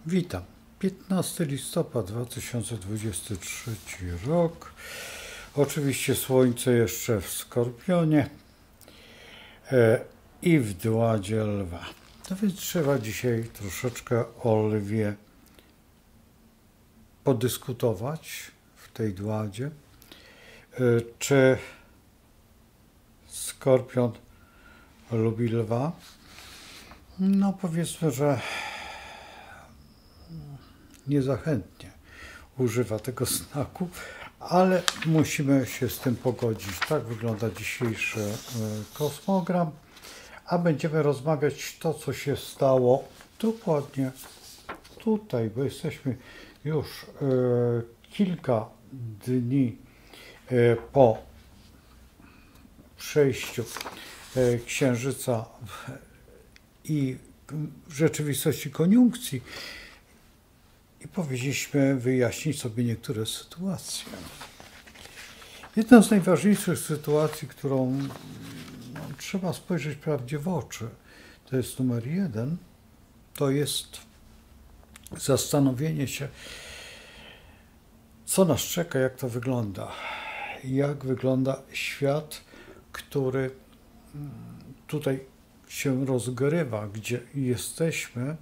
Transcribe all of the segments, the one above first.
Witam. 15 listopada 2023 rok. Oczywiście słońce jeszcze w Skorpionie i w Dładzie Lwa. No więc trzeba dzisiaj troszeczkę o Lwie podyskutować w tej Dładzie. Czy Skorpion lubi Lwa? No powiedzmy, że niezachętnie używa tego znaku, ale musimy się z tym pogodzić. Tak wygląda dzisiejszy kosmogram, a będziemy rozmawiać to, co się stało dokładnie tutaj, bo jesteśmy już kilka dni po przejściu Księżyca i w rzeczywistości koniunkcji i powinniśmy wyjaśnić sobie niektóre sytuacje. Jedna z najważniejszych sytuacji, którą trzeba spojrzeć prawdzie w oczy, to jest numer 1, to jest zastanowienie się, co nas czeka, jak to wygląda. Jak wygląda świat, który tutaj się rozgrywa, gdzie jesteśmy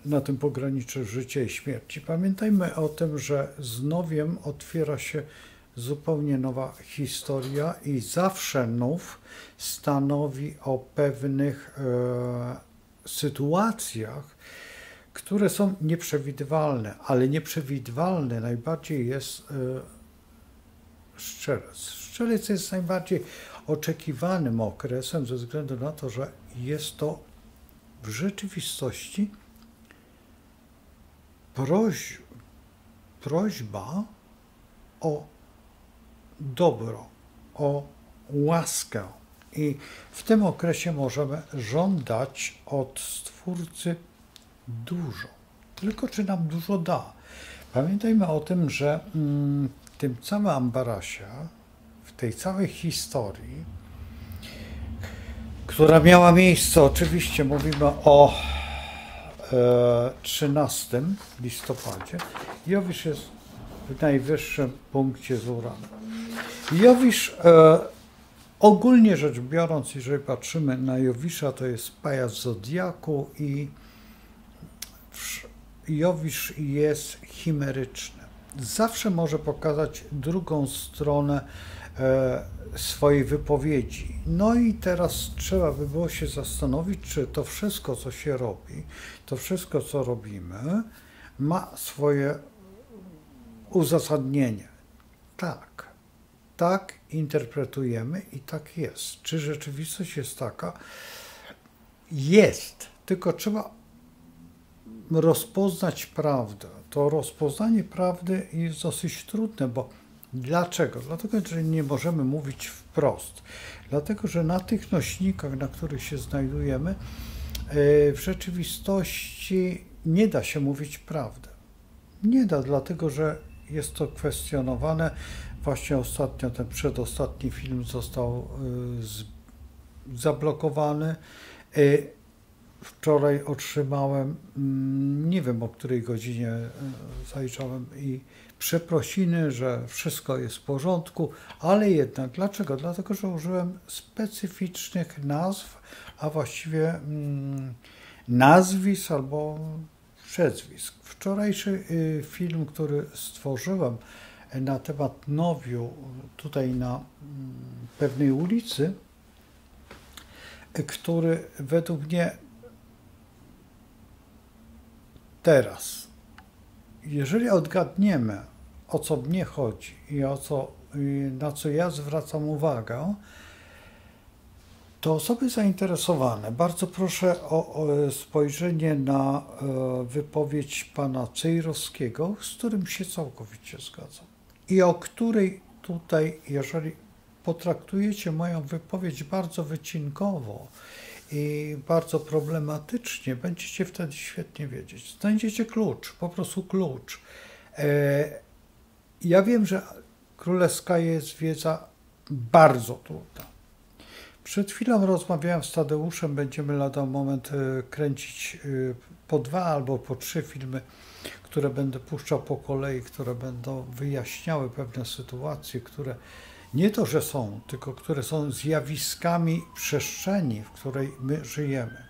na tym pograniczu życia i śmierci. Pamiętajmy o tym, że z nowiem otwiera się zupełnie nowa historia i zawsze nów stanowi o pewnych sytuacjach, które są nieprzewidywalne, ale nieprzewidywalny najbardziej jest szczerec. Szczerec jest najbardziej oczekiwanym okresem ze względu na to, że jest to w rzeczywistości prośba o dobro, o łaskę. I w tym okresie możemy żądać od Stwórcy dużo. Tylko czy nam dużo da? Pamiętajmy o tym, że w tym całym ambarasie, w tej całej historii, która miała miejsce, oczywiście mówimy o 13 listopadzie, Jowisz jest w najwyższym punkcie z Uranem. Jowisz, ogólnie rzecz biorąc, jeżeli patrzymy na Jowisza, to jest pajac zodiaku i Jowisz jest chimeryczny. Zawsze może pokazać drugą stronę swojej wypowiedzi. No i teraz trzeba by było się zastanowić, czy to wszystko, co się robi, to wszystko, co robimy, ma swoje uzasadnienie. Tak interpretujemy i tak jest. Czy rzeczywistość jest taka? Jest, tylko trzeba rozpoznać prawdę. To rozpoznanie prawdy jest dosyć trudne, bo dlaczego? Dlatego, że nie możemy mówić wprost. Dlatego, że na tych nośnikach, na których się znajdujemy, w rzeczywistości nie da się mówić prawdy. Nie da, dlatego, że jest to kwestionowane. Właśnie ostatnio, ten przedostatni film został zablokowany. Wczoraj otrzymałem, nie wiem o której godzinie zajrzałem i przeprosiny, że wszystko jest w porządku, ale jednak, dlaczego? Dlatego, że użyłem specyficznych nazw, a właściwie nazwisk albo przezwisk. Wczorajszy film, który stworzyłem na temat Nowiu, tutaj na pewnej ulicy, który według mnie teraz, jeżeli odgadniemy, o co mnie chodzi i na co ja zwracam uwagę, to osoby zainteresowane, bardzo proszę o spojrzenie na wypowiedź pana Cejrowskiego, z którym się całkowicie zgadzam. I o której tutaj, jeżeli potraktujecie moją wypowiedź bardzo wycinkowo i bardzo problematycznie, będziecie wtedy świetnie wiedzieć. Znajdziecie klucz, po prostu klucz. Ja wiem, że królewska jest wiedza bardzo trudna. W Przed chwilą rozmawiałem z Tadeuszem, będziemy lada moment kręcić po 2 albo po 3 filmy, które będę puszczał po kolei, które będą wyjaśniały pewne sytuacje, które nie to, że są, tylko które są zjawiskami przestrzeni, w której my żyjemy.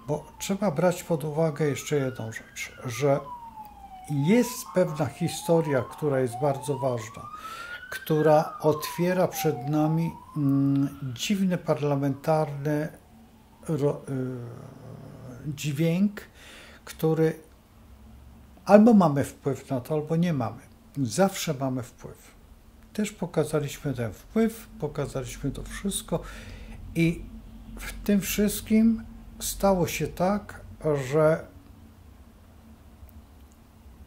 Bo trzeba brać pod uwagę jeszcze jedną rzecz, że jest pewna historia, która jest bardzo ważna, która otwiera przed nami dziwny parlamentarny dźwięk, który albo mamy wpływ na to, albo nie mamy. Zawsze mamy wpływ. Też pokazaliśmy ten wpływ, pokazaliśmy to wszystko i w tym wszystkim stało się tak, że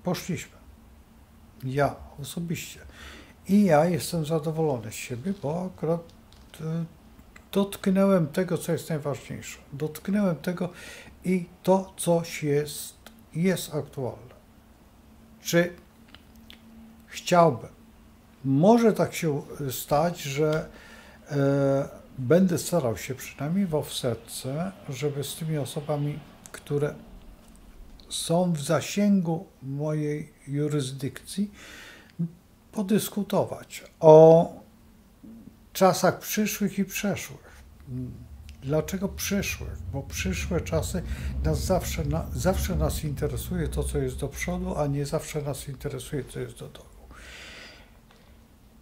poszliśmy. Ja osobiście. I ja jestem zadowolony z siebie, bo akurat dotknąłem tego, co jest najważniejsze. Dotknąłem tego i to coś jest aktualne. Czy chciałbym? Może tak się stać, że będę starał się przynajmniej w offsetce, żeby z tymi osobami, które są w zasięgu mojej jurysdykcji, podyskutować o czasach przyszłych i przeszłych. Dlaczego przyszłych? Bo przyszłe czasy zawsze nas interesuje to, co jest do przodu, a nie zawsze nas interesuje, co jest do dołu.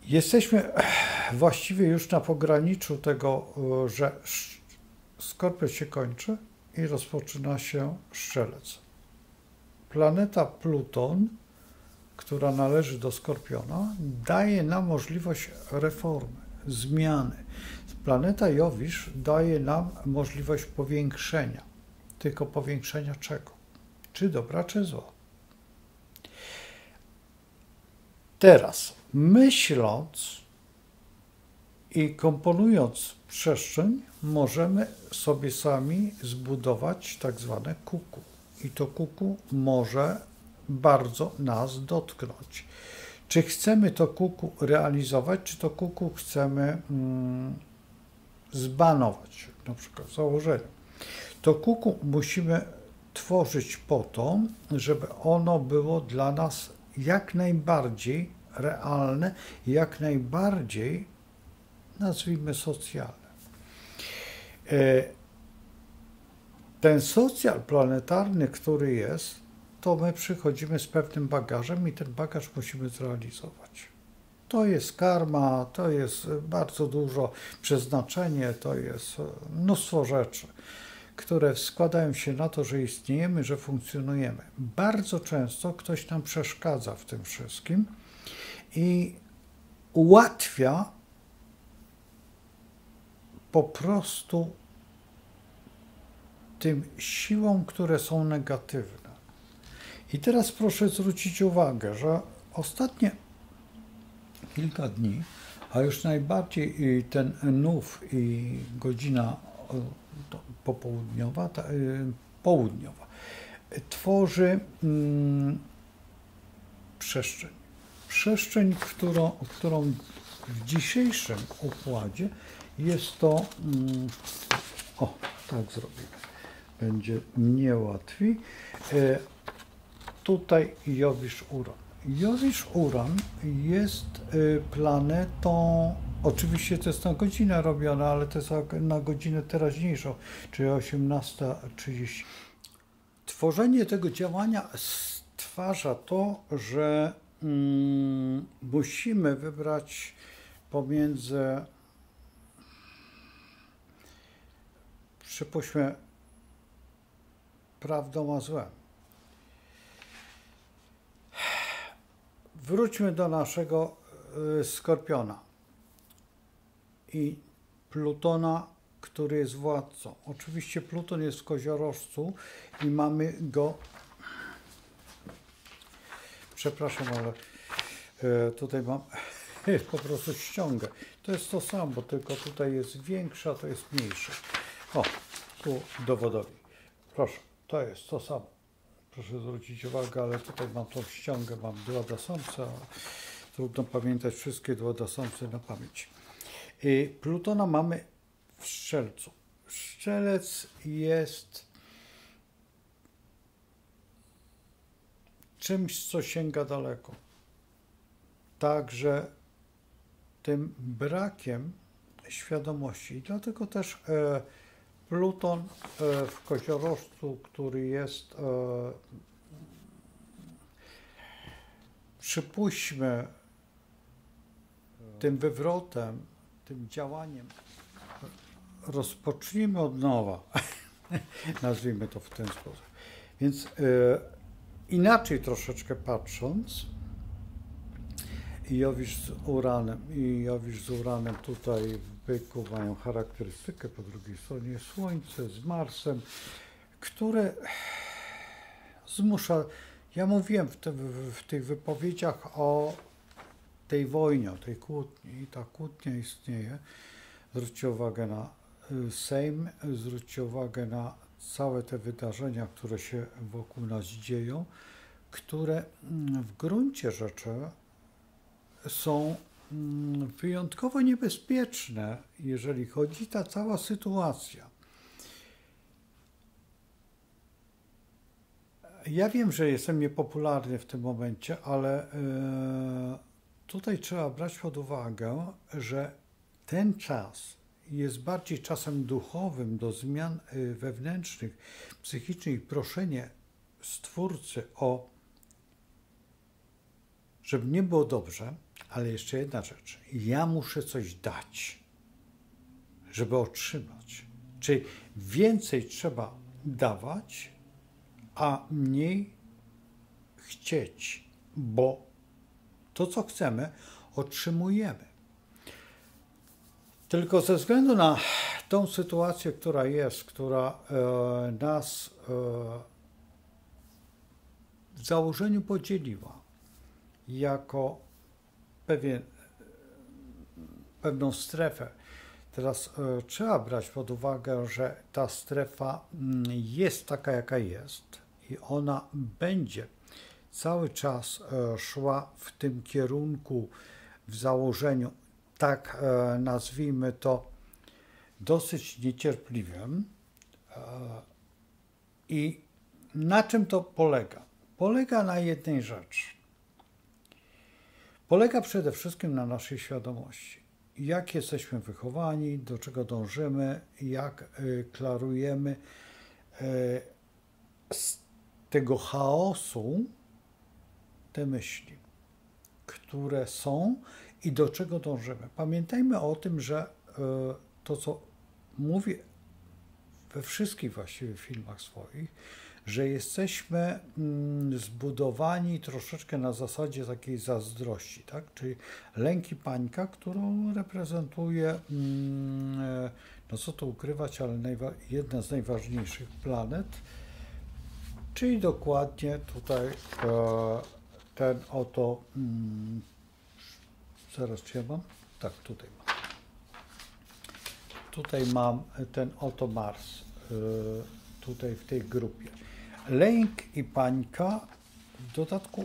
Jesteśmy właściwie już na pograniczu tego, że Skorpion się kończy i rozpoczyna się Strzelec. Planeta Pluton, która należy do Skorpiona, daje nam możliwość reformy, zmiany. Planeta Jowisz daje nam możliwość powiększenia. Tylko powiększenia czego? Czy dobra, czy zła? Teraz, myśląc i komponując przestrzeń, możemy sobie sami zbudować tak zwane kuku. I to kuku może bardzo nas dotknąć. Czy chcemy to kuku realizować, czy to kuku chcemy zbanować, na przykład w założeniu. To kuku musimy tworzyć po to, żeby ono było dla nas jak najbardziej realne, jak najbardziej, nazwijmy, socjalne. Ten socjal planetarny, który jest, to my przychodzimy z pewnym bagażem i ten bagaż musimy zrealizować. To jest karma, to jest bardzo dużo przeznaczenie, to jest mnóstwo rzeczy, które składają się na to, że istniejemy, że funkcjonujemy. Bardzo często ktoś nam przeszkadza w tym wszystkim i ułatwia po prostu tym siłom, które są negatywne. I teraz proszę zwrócić uwagę, że ostatnie kilka dni, a już najbardziej ten nów i godzina popołudniowa, południowa, tworzy przestrzeń. Przestrzeń, którą w dzisiejszym układzie jest to, o, tak zrobimy, będzie mnie łatwiej. Tutaj Jowisz-Uran. Jowisz-Uran jest planetą, oczywiście to jest na godzinę robione, ale to jest na godzinę teraźniejszą, czyli 18:30. Tworzenie tego działania stwarza to, że musimy wybrać pomiędzy, przypuśćmy, prawdą a złem. Wróćmy do naszego Skorpiona i Plutona, który jest władcą. Oczywiście Pluton jest w koziorożcu i mamy go, przepraszam, ale tutaj mam po prostu ściągę. To jest to samo, tylko tutaj jest większa, to jest mniejsze. O, tu dowodowi. Proszę, to jest to samo. Proszę zwrócić uwagę, ale tutaj mam tą ściągę, mam dwadasące, trudno pamiętać wszystkie dwadasące na pamięć. Plutona mamy w Strzelcu. Strzelec jest czymś, co sięga daleko. Także tym brakiem świadomości. I dlatego też Pluton w Koziorożcu, który jest, przypuśćmy, tym wywrotem, tym działaniem, rozpocznijmy od nowa, nazwijmy to w ten sposób. Więc inaczej troszeczkę patrząc, Jowisz z Uranem tutaj w Byku mają charakterystykę, po drugiej stronie Słońce z Marsem, które zmusza, ja mówiłem w tych wypowiedziach o tej wojnie, o tej kłótni, i ta kłótnia istnieje. Zwróćcie uwagę na Sejm, zwróćcie uwagę na całe te wydarzenia, które się wokół nas dzieją, które w gruncie rzeczy są wyjątkowo niebezpieczne, jeżeli chodzi ta cała sytuacja. Ja wiem, że jestem niepopularny w tym momencie, ale tutaj trzeba brać pod uwagę, że ten czas jest bardziej czasem duchowym do zmian wewnętrznych, psychicznych i proszenie Stwórcy żeby nie było dobrze, ale jeszcze jedna rzecz. Ja muszę coś dać, żeby otrzymać. Czyli więcej trzeba dawać, a mniej chcieć, bo to, co chcemy, otrzymujemy. Tylko ze względu na tą sytuację, która jest, która nas w założeniu podzieliła jako pewną strefę. Teraz trzeba brać pod uwagę, że ta strefa jest taka, jaka jest i ona będzie cały czas szła w tym kierunku, w założeniu, tak nazwijmy to, dosyć niecierpliwym. I na czym to polega? Polega na jednej rzeczy. Polega przede wszystkim na naszej świadomości. Jak jesteśmy wychowani, do czego dążymy, jak klarujemy z tego chaosu te myśli, które są i do czego dążymy. Pamiętajmy o tym, że to, co mówię we wszystkich właściwie filmach swoich, że jesteśmy zbudowani troszeczkę na zasadzie takiej zazdrości, tak? Czyli lęk i panika, którą reprezentuje, no co tu ukrywać, ale jedna z najważniejszych planet, czyli dokładnie tutaj ten oto, zaraz czy ja mam? Tak, tutaj mam. Tutaj mam ten oto Mars, tutaj w tej grupie. Lęk i panika w dodatku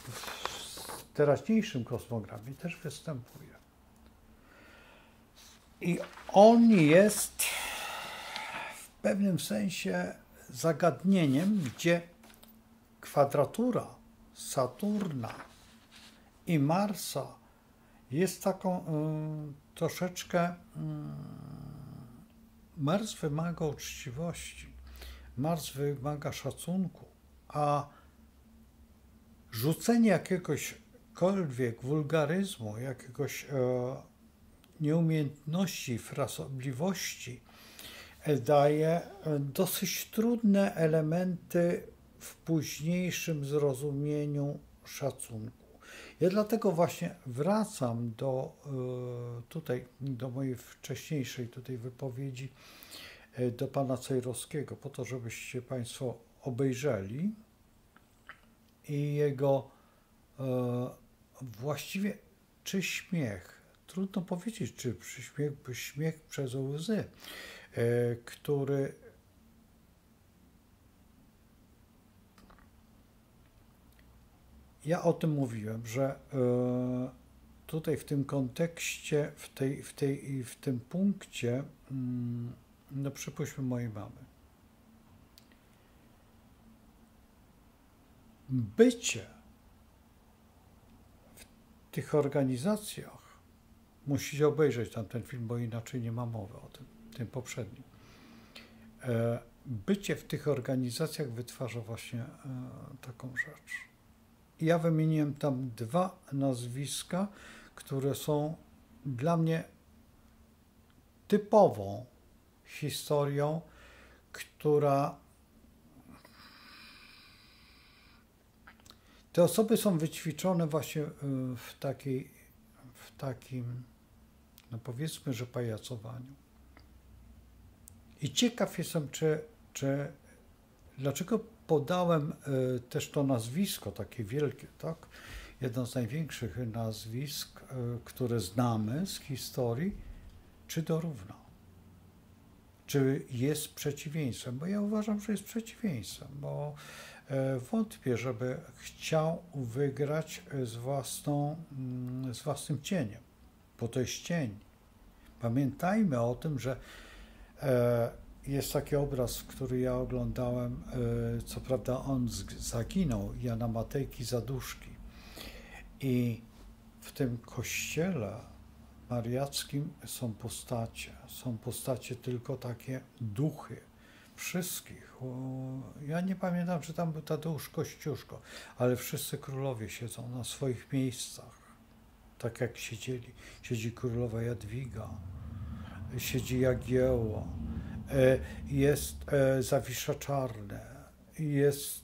w teraźniejszym kosmogramie też występuje. I on jest w pewnym sensie zagadnieniem, gdzie kwadratura Saturna i Marsa jest taką troszeczkę... Mars wymaga uczciwości, Mars wymaga szacunku, a rzucenie jakiegośkolwiek wulgaryzmu, jakiegoś nieumiejętności, frasobliwości daje dosyć trudne elementy w późniejszym zrozumieniu szacunku. Ja dlatego właśnie wracam do mojej wcześniejszej tutaj wypowiedzi do pana Cejrowskiego, po to, żebyście państwo obejrzeli i jego właściwie czy śmiech, trudno powiedzieć, czy śmiech przez łzy, który ja o tym mówiłem, że tutaj w tym kontekście, w tym punkcie, no przypuśćmy mojej mamy. Bycie w tych organizacjach, musicie obejrzeć tamten film, bo inaczej nie ma mowy o tym poprzednim. Bycie w tych organizacjach wytwarza właśnie taką rzecz. Ja wymieniłem tam 2 nazwiska, które są dla mnie typową historią, która... Te osoby są wyćwiczone właśnie w takim, no powiedzmy, że pajacowaniu. I ciekaw jestem, dlaczego podałem też to nazwisko, takie wielkie, tak? Jedno z największych nazwisk, które znamy z historii, czy dorówna? Czy jest przeciwieństwem? Bo ja uważam, że jest przeciwieństwem, bo wątpię, żeby chciał wygrać z własnym cieniem, bo to jest cień. Pamiętajmy o tym, że jest taki obraz, który ja oglądałem, co prawda on zaginął, Jana Matejki Zaduszki. I w tym kościele mariackim są postacie tylko takie duchy wszystkich. Ja nie pamiętam, czy tam był Tadeusz Kościuszko, ale wszyscy królowie siedzą na swoich miejscach, tak jak siedzieli. Siedzi królowa Jadwiga, siedzi Jagiełło, jest Zawisza Czarne, jest,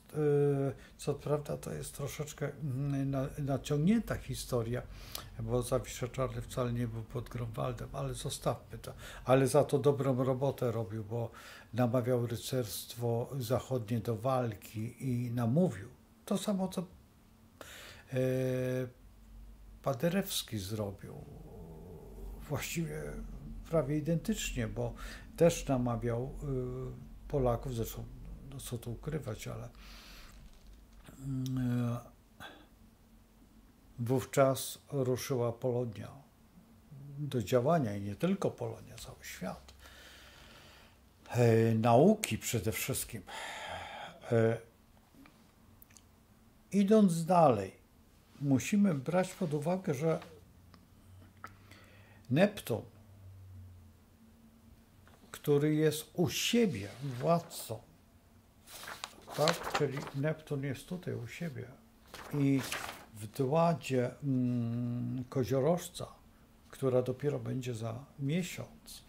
co prawda to jest troszeczkę naciągnięta historia, bo Zawisza Czarny wcale nie był pod Grunwaldem, ale zostawmy to. Ale za to dobrą robotę robił, bo namawiał rycerstwo zachodnie do walki i namówił. To samo, co Paderewski zrobił. Właściwie prawie identycznie, bo też namawiał Polaków, zresztą no co tu ukrywać, ale wówczas ruszyła Polonia do działania i nie tylko Polonia, cały świat. Nauki przede wszystkim. Idąc dalej, musimy brać pod uwagę, że Neptun, który jest u siebie władcą, tak? Czyli Neptun jest tutaj u siebie i w dładzie koziorożca, która dopiero będzie za miesiąc,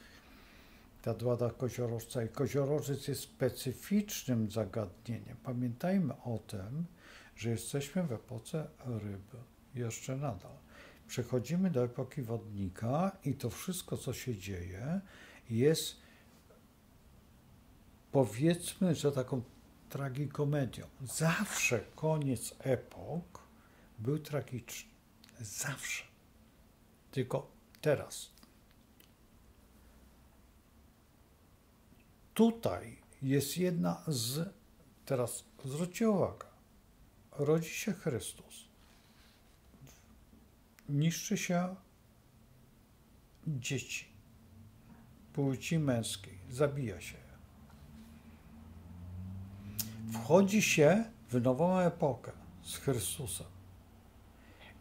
ta dłada koziorożca, i koziorożec jest specyficznym zagadnieniem. Pamiętajmy o tym, że jesteśmy w epoce ryby, jeszcze nadal. Przechodzimy do epoki wodnika i to wszystko, co się dzieje, jest, powiedzmy, że taką tragikomedią. Zawsze koniec epok był tragiczny. Zawsze. Tylko teraz. Tutaj jest jedna z... Teraz zwróćcie uwagę. Rodzi się Chrystus. Niszczy się dzieci płci męskiej. Zabija się. Wchodzi się w nową epokę z Chrystusem.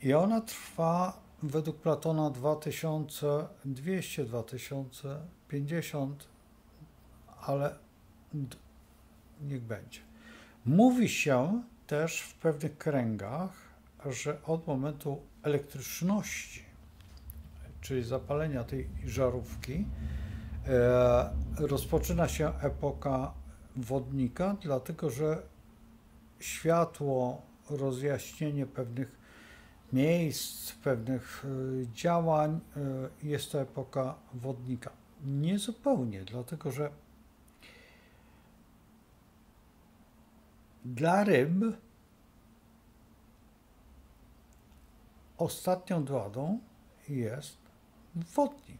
I ona trwa według Platona 2200, 2050, ale niech będzie. Mówi się też w pewnych kręgach, że od momentu elektryczności, czyli zapalenia tej żarówki, rozpoczyna się epoka wodnika, dlatego że światło, rozjaśnienie pewnych miejsc, pewnych działań, jest to epoka wodnika. Nie zupełnie, dlatego że dla ryb ostatnią dładą jest wodnik.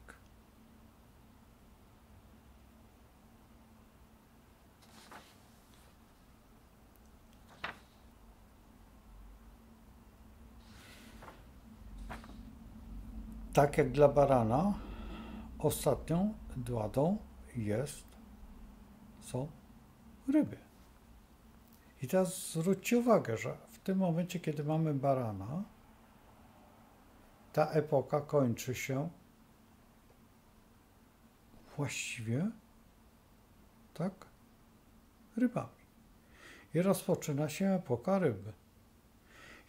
tak jak dla barana, ostatnią dładą są ryby. I teraz zwróćcie uwagę, że w tym momencie, kiedy mamy barana, ta epoka kończy się właściwie tak rybami. I rozpoczyna się epoka ryby.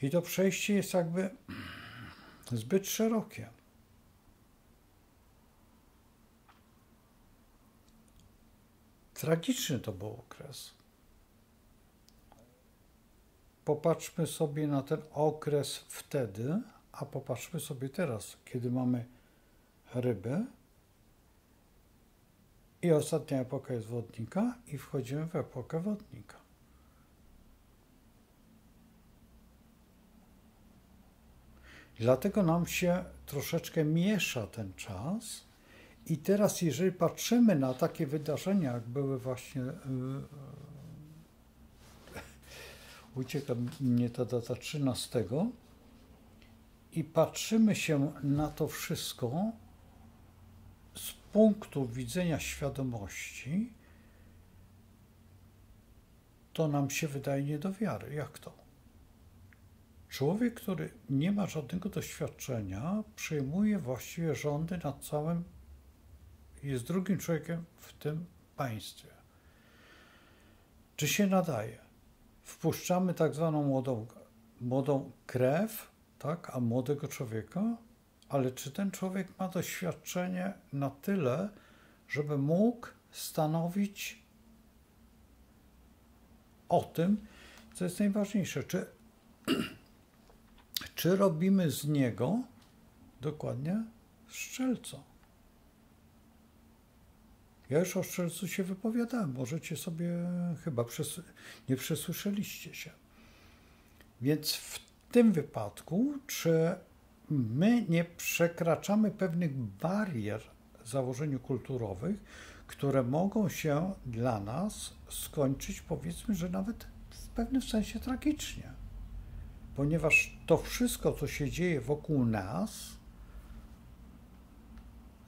I to przejście jest jakby zbyt szerokie. Tragiczny to był okres. Popatrzmy sobie na ten okres wtedy, a popatrzmy sobie teraz, kiedy mamy ryby i ostatnia epoka jest wodnika i wchodzimy w epokę wodnika. Dlatego nam się troszeczkę miesza ten czas i teraz jeżeli patrzymy na takie wydarzenia, jak były właśnie, ucieka mnie ta data 13, i patrzymy się na to wszystko z punktu widzenia świadomości, to nam się wydaje nie do wiary. Jak to? Człowiek, który nie ma żadnego doświadczenia, przejmuje właściwie rządy nad całym, jest drugim człowiekiem w tym państwie. Czy się nadaje? Wpuszczamy tak zwaną młodą krew, tak, a młodego człowieka, ale czy ten człowiek ma doświadczenie na tyle, żeby mógł stanowić o tym, co jest najważniejsze? Czy robimy z niego dokładnie strzelcą? Ja już o strzelcu się wypowiadałem, możecie sobie chyba nie przesłyszeliście się. Więc w tym wypadku, czy my nie przekraczamy pewnych barier w założeniu kulturowych, które mogą się dla nas skończyć, powiedzmy, że nawet w pewnym sensie tragicznie. Ponieważ to wszystko, co się dzieje wokół nas,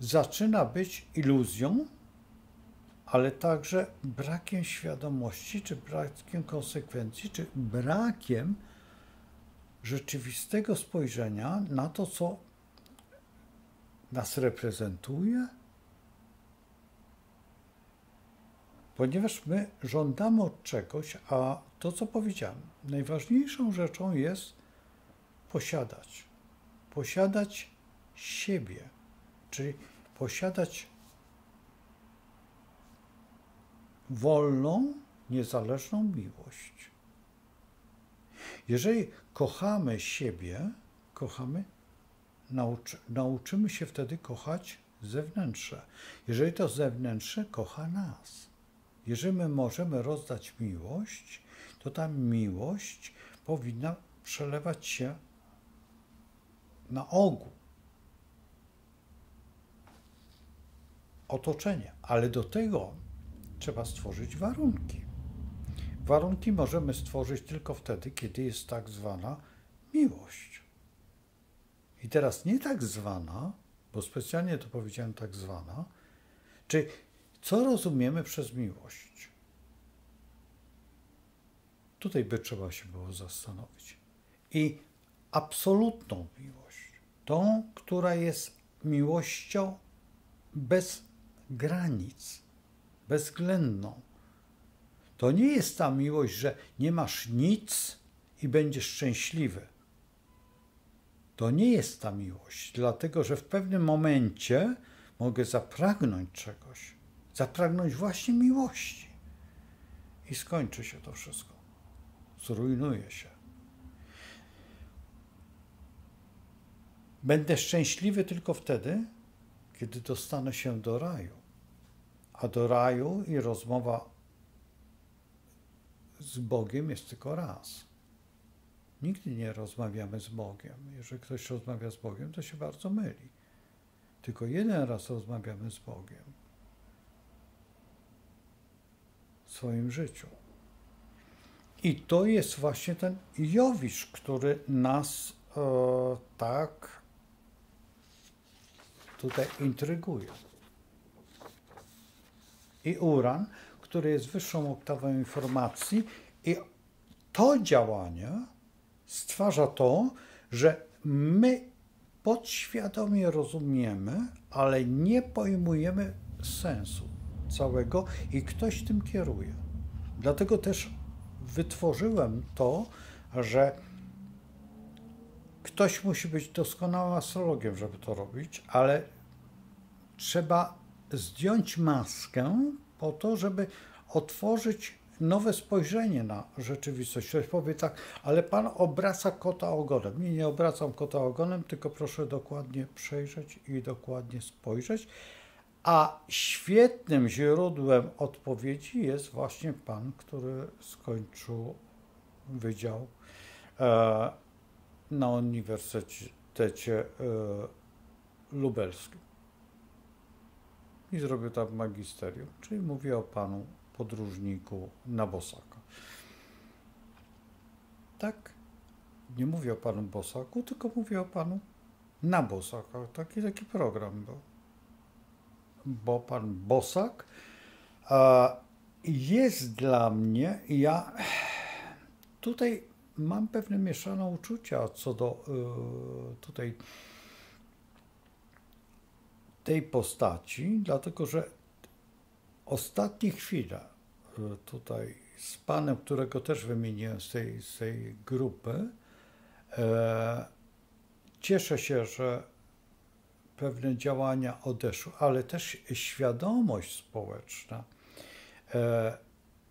zaczyna być iluzją, ale także brakiem świadomości, czy brakiem konsekwencji, czy brakiem rzeczywistego spojrzenia na to, co nas reprezentuje, ponieważ my żądamy od czegoś, a to, co powiedziałem, najważniejszą rzeczą jest posiadać siebie, czyli posiadać wolną, niezależną miłość. Jeżeli kochamy siebie, nauczymy się wtedy kochać zewnętrzne. Jeżeli to zewnętrzne kocha nas. Jeżeli my możemy rozdać miłość, to ta miłość powinna przelewać się na ogół. Otoczenie. Ale do tego trzeba stworzyć warunki. Warunki możemy stworzyć tylko wtedy, kiedy jest tak zwana miłość. I teraz nie tak zwana, bo specjalnie to powiedziałem tak zwana, czyli co rozumiemy przez miłość? Tutaj by trzeba się było zastanowić. I absolutną miłość, tą, która jest miłością bez granic, bezwzględną. To nie jest ta miłość, że nie masz nic i będziesz szczęśliwy. To nie jest ta miłość, dlatego że w pewnym momencie mogę zapragnąć czegoś, zapragnąć właśnie miłości i skończy się to wszystko. Zrujnuje się. Będę szczęśliwy tylko wtedy, kiedy dostanę się do raju. A do raju i rozmowa z Bogiem jest tylko raz. Nigdy nie rozmawiamy z Bogiem. Jeżeli ktoś rozmawia z Bogiem, to się bardzo myli. Tylko jeden raz rozmawiamy z Bogiem w swoim życiu. I to jest właśnie ten Jowisz, który nas tak tutaj intryguje. I uran, który jest wyższą oktawą informacji, i to działanie stwarza to, że my podświadomie rozumiemy, ale nie pojmujemy sensu całego i ktoś tym kieruje. Dlatego też wytworzyłem to, że ktoś musi być doskonałym astrologiem, żeby to robić, ale trzeba zdjąć maskę po to, żeby otworzyć nowe spojrzenie na rzeczywistość. Ktoś powie tak, ale pan obraca kota ogonem. Nie obracam kota ogonem, tylko proszę dokładnie przejrzeć i dokładnie spojrzeć. A świetnym źródłem odpowiedzi jest właśnie pan, który skończył wydział na Uniwersytecie Lubelskim i zrobił tam magisterium, czyli mówię o panu podróżniku na Bosaka. Tak, nie mówię o panu Bosaku, tylko mówię o panu na Bosaka. Taki program był. Bo pan Bosak jest dla mnie, ja tutaj mam pewne mieszane uczucia co do tutaj tej postaci, dlatego że ostatnie chwile tutaj z panem, którego też wymieniłem z tej grupy, cieszę się, że pewne działania odeszły, ale też świadomość społeczna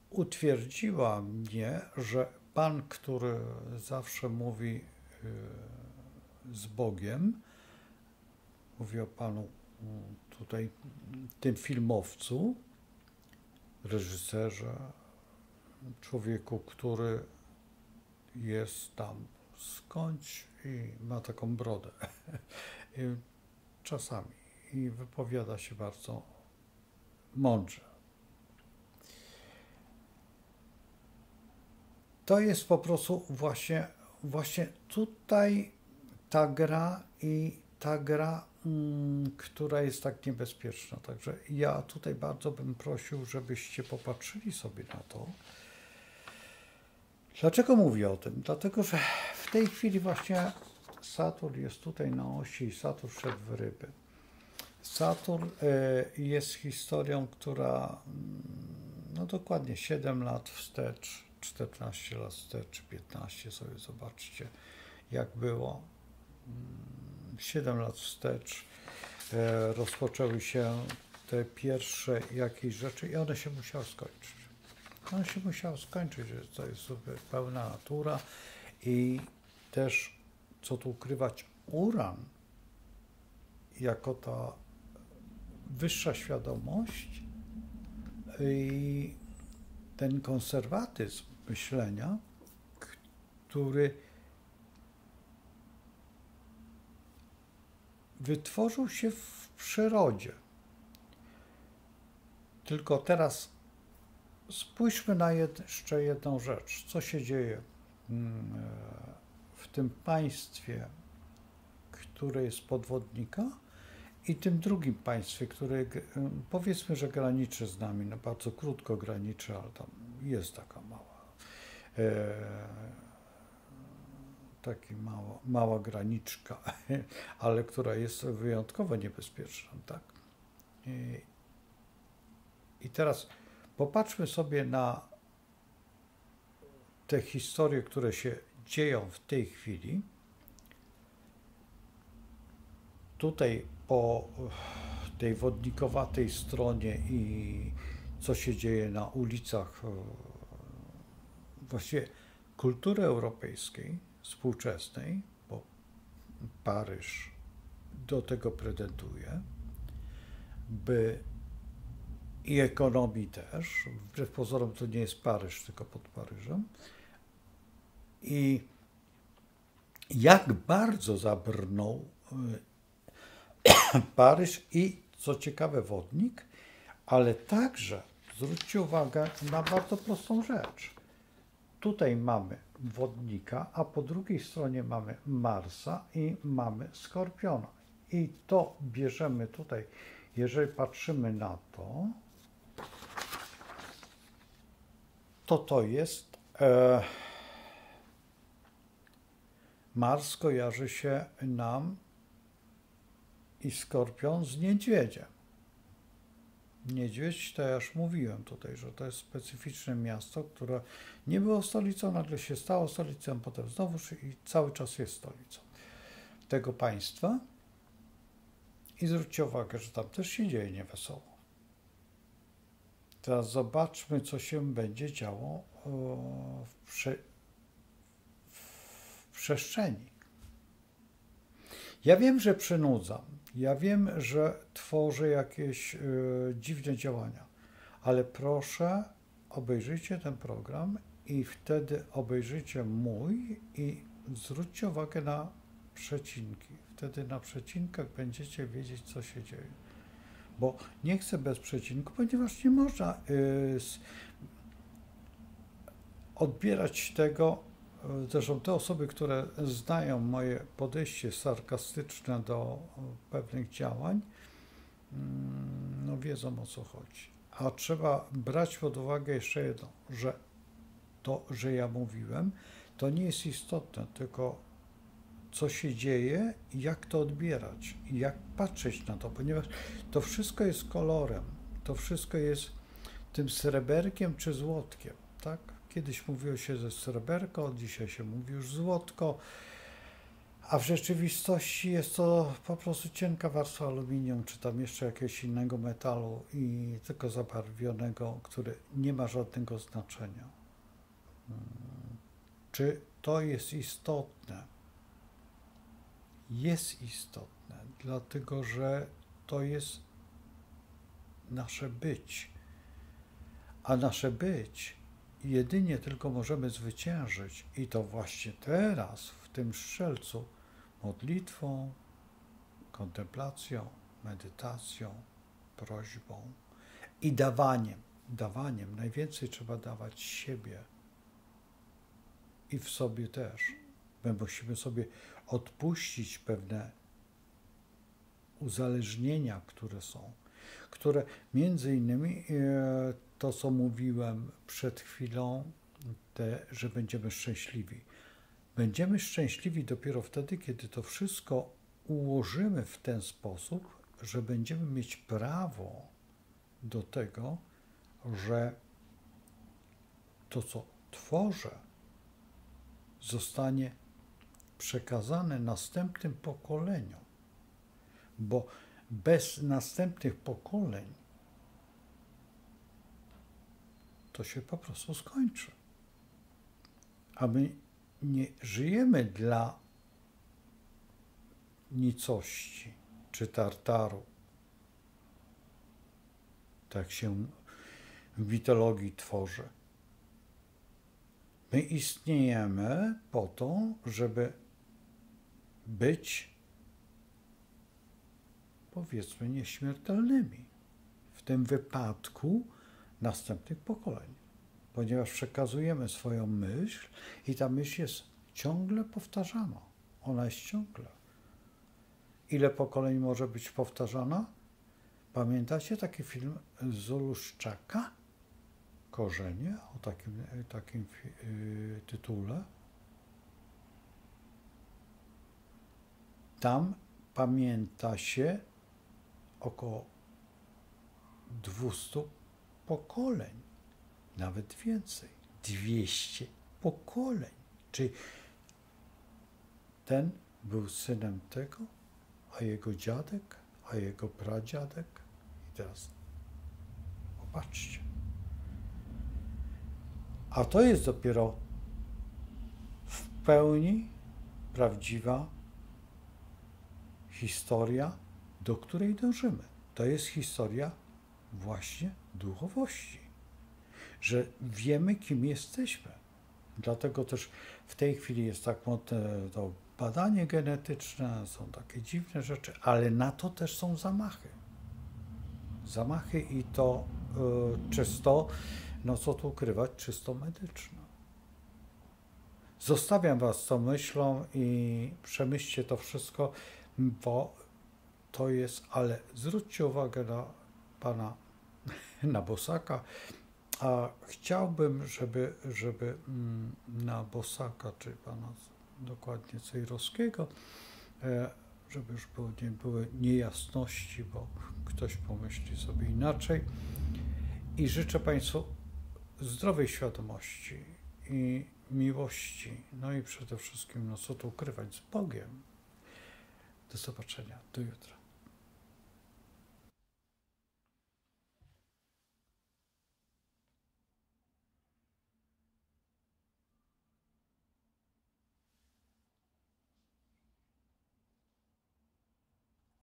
utwierdziła mnie, że pan, który zawsze mówi z Bogiem, mówi o panu tutaj, tym filmowcu, reżyserze, człowieku, który jest tam skądś i ma taką brodę czasami i wypowiada się bardzo mądrze. To jest po prostu właśnie tutaj ta gra która jest tak niebezpieczna. Także ja tutaj bardzo bym prosił, żebyście popatrzyli sobie na to. Dlaczego mówię o tym? Dlatego, że w tej chwili właśnie Saturn jest tutaj na osi i Saturn wszedł w ryby. Saturn jest historią, która no dokładnie 7 lat wstecz, 14 lat wstecz, 15 sobie zobaczcie, jak było. 7 lat wstecz rozpoczęły się te pierwsze jakieś rzeczy i one się musiały skończyć. One się musiały skończyć, że to jest sobie pełna natura i też, co tu ukrywać, uran jako ta wyższa świadomość i ten konserwatyzm myślenia, który wytworzył się w przyrodzie. Tylko teraz spójrzmy na jeszcze jedną rzecz. Co się dzieje w tym państwie, które jest podwodnika, i tym drugim państwie, które powiedzmy, że graniczy z nami, no bardzo krótko graniczy, ale tam jest taka mała graniczka, ale która jest wyjątkowo niebezpieczna, tak? I teraz popatrzmy sobie na te historie, które się dzieją w tej chwili. Tutaj po tej wodnikowatej stronie i co się dzieje na ulicach właściwie kultury europejskiej, współczesnej, bo Paryż do tego pretenduje, i ekonomii też, wbrew pozorom to nie jest Paryż, tylko pod Paryżem. I jak bardzo zabrnął Paryż i, co ciekawe, wodnik, ale także zwróćcie uwagę na bardzo prostą rzecz. Tutaj mamy wodnika, a po drugiej stronie mamy Marsa i mamy Skorpiona. I to bierzemy tutaj, jeżeli patrzymy na to, to jest Mars kojarzy się nam i Skorpion z niedźwiedziem. Niedźwiedź, to ja już mówiłem tutaj, że to jest specyficzne miasto, które nie było stolicą, nagle się stało stolicą, potem znowuż i cały czas jest stolicą tego państwa. I zwróćcie uwagę, że tam też się dzieje niewesoło. Teraz zobaczmy, co się będzie działo w przestrzeni. Ja wiem, że przynudzam, ja wiem, że tworzę jakieś dziwne działania, ale proszę, obejrzyjcie ten program i wtedy obejrzyjcie mój i zwróćcie uwagę na przecinki. Wtedy na przecinkach będziecie wiedzieć, co się dzieje. Bo nie chcę bez przecinku, ponieważ nie można odbierać tego. Zresztą te osoby, które znają moje podejście sarkastyczne do pewnych działań, no wiedzą, o co chodzi. A trzeba brać pod uwagę jeszcze jedno, że to, że ja mówiłem, to nie jest istotne, tylko co się dzieje i jak to odbierać i jak patrzeć na to, ponieważ to wszystko jest kolorem, to wszystko jest tym sreberkiem czy złotkiem, tak? Kiedyś mówiło się, że sreberko, dzisiaj się mówi już złotko, a w rzeczywistości jest to po prostu cienka warstwa aluminium, czy tam jeszcze jakiegoś innego metalu i tylko zabarwionego, który nie ma żadnego znaczenia. Czy to jest istotne? Jest istotne, dlatego że to jest nasze być. A nasze być jedynie tylko możemy zwyciężyć i to właśnie teraz, w tym strzelcu, modlitwą, kontemplacją, medytacją, prośbą i dawaniem. Dawaniem. Najwięcej trzeba dawać siebie i w sobie też. My musimy sobie odpuścić pewne uzależnienia, które są, które między innymi to, co mówiłem przed chwilą, że będziemy szczęśliwi. Będziemy szczęśliwi dopiero wtedy, kiedy to wszystko ułożymy w ten sposób, że będziemy mieć prawo do tego, że to, co tworzę, zostanie przekazane następnym pokoleniom, bo bez następnych pokoleń to się po prostu skończy. A my nie żyjemy dla nicości czy tartaru, tak się w mitologii tworzy. My istniejemy po to, żeby być, powiedzmy, nieśmiertelnymi. W tym wypadku następnych pokoleń, ponieważ przekazujemy swoją myśl i ta myśl jest ciągle powtarzana. Ona jest ciągle. Ile pokoleń może być powtarzana? Pamiętacie taki film Zuluszczaka? Korzenie, o takim tytule. Tam pamięta się około 200 pokoleń, nawet więcej, 200 pokoleń. Czyli ten był synem tego, a jego dziadek, a jego pradziadek. I teraz popatrzcie. A to jest dopiero w pełni prawdziwa historia, do której dążymy. To jest historia właśnie duchowości, że wiemy, kim jesteśmy. Dlatego też w tej chwili jest tak modne to badanie genetyczne, są takie dziwne rzeczy, ale na to też są zamachy. Zamachy i to czysto, no co tu ukrywać, czysto medyczne. Zostawiam was z tą myślą i przemyślcie to wszystko, bo to jest, ale zwróćcie uwagę na pana, na Bosaka, a chciałbym, żeby na Bosaka, czy pana dokładnie Cejrowskiego, żeby już nie były niejasności, bo ktoś pomyśli sobie inaczej. I życzę Państwu zdrowej świadomości i miłości, no i przede wszystkim, no co tu ukrywać, z Bogiem. Do zobaczenia, do jutra.